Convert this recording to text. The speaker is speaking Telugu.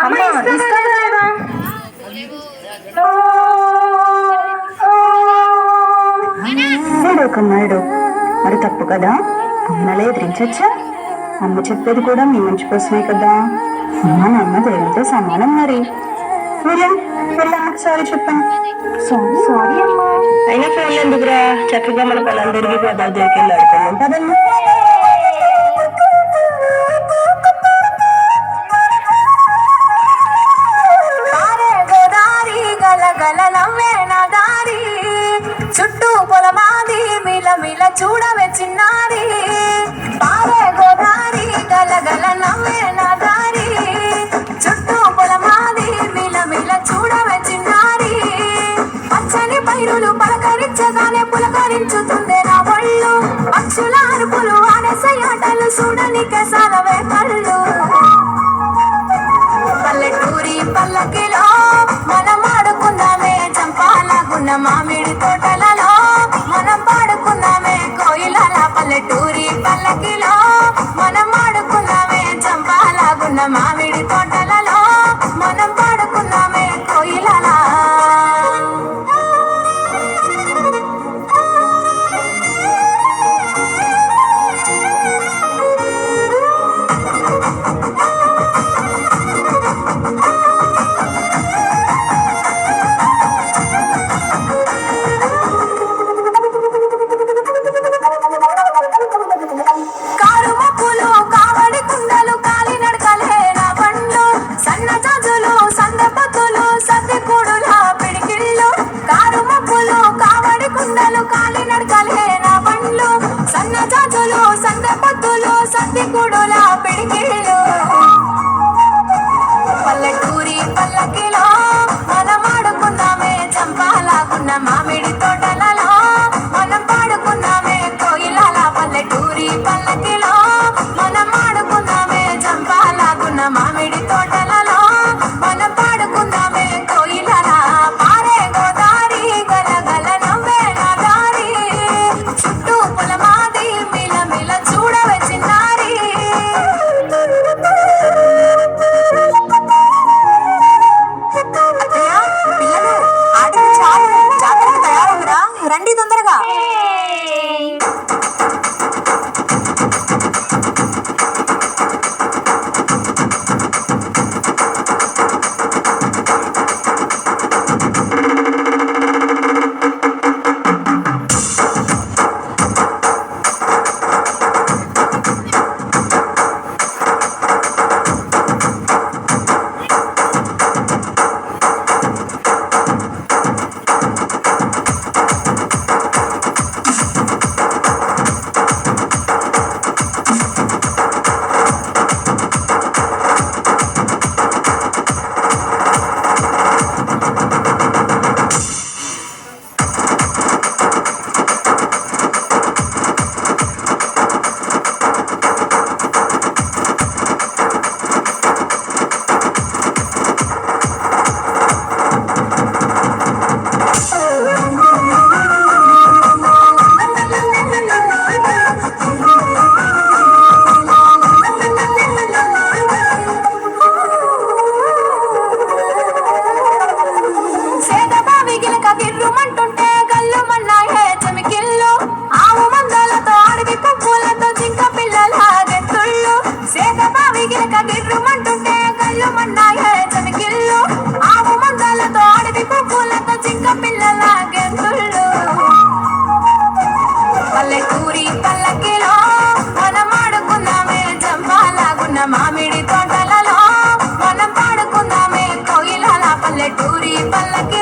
అమ్మా ఇస్తారా లేదా? ఏడోకమ్మాడు మరి తప్పు కదా, అమ్మలే ఎదిరించచ్చా? అమ్మ చెప్పేది కూడా మీ మంచి కోసమే కదా. అమ్మ నాన్న దేవుడితో సమానం మరి. సారీ చెప్పాను. సారీ అమ్మా. అయినా ఫోన్లు ఎందుకురా, చక్కగా మన పొలం తిరిగి గోదావరి దగ్గరికి వెళ్ళి ఆడుకున్నాం కదమ్మా. చుట్టూ పొలమాది మిల మిల చూడవే చిన్నారి, పారే గోదారి గల గల నవ్వే నా దారి. చుట్టూ పొలమాది మిల మిల చూడవే చిన్నారి, పచ్చని పైరులు పలకరించగానే పులకరించుతుందే నా ఒళ్ళు. పక్షుల అరుపులు ఆడసే ఆటలు చూడని కేసాలవే కళ్ళు. పల్లెటూరి పల్లకిలో మనం ఆడుకుందామే చంపాలగున్న మామిడి తోటలలో, మనం పాడుకుందామే కోయిలల. పల్లెటూరి పల్లకిలో మనం ఆడుకుందామే చంపాలగున్న మామిడి తోటలలో, మనం పాడుకుందామే కోయిలల. పల్లెటూరి పల్లకిలో మనం ఆడుకుందామే చంపాలాగున్న మామిడి తోటలలో, మనం పాడుకుందామే కోయిలల. పల్లెటూరి పల్లకిలో మనం ఆడుకుందామే చంపాలాగున్న మామిడి తోటలలో, మనం పాడుకుందామే కోయిలల. పారే గోదారి గల గల నవ్వే నా దారి, చుట్టూ పొలమాది మిల మిల చూడవే చిన్నారి. పిల్లలు ఆడింది చాలు, జాతరకు తయారవురా, రండి తొందరగా. పల్లెటూరి పల్లకిలో మనం ఆడుకుందామే చంపాలాగున్న మామిడి తోటలలో, మనం పాడుకుందామే కోయిలల. పల్లెటూరి పల్లకి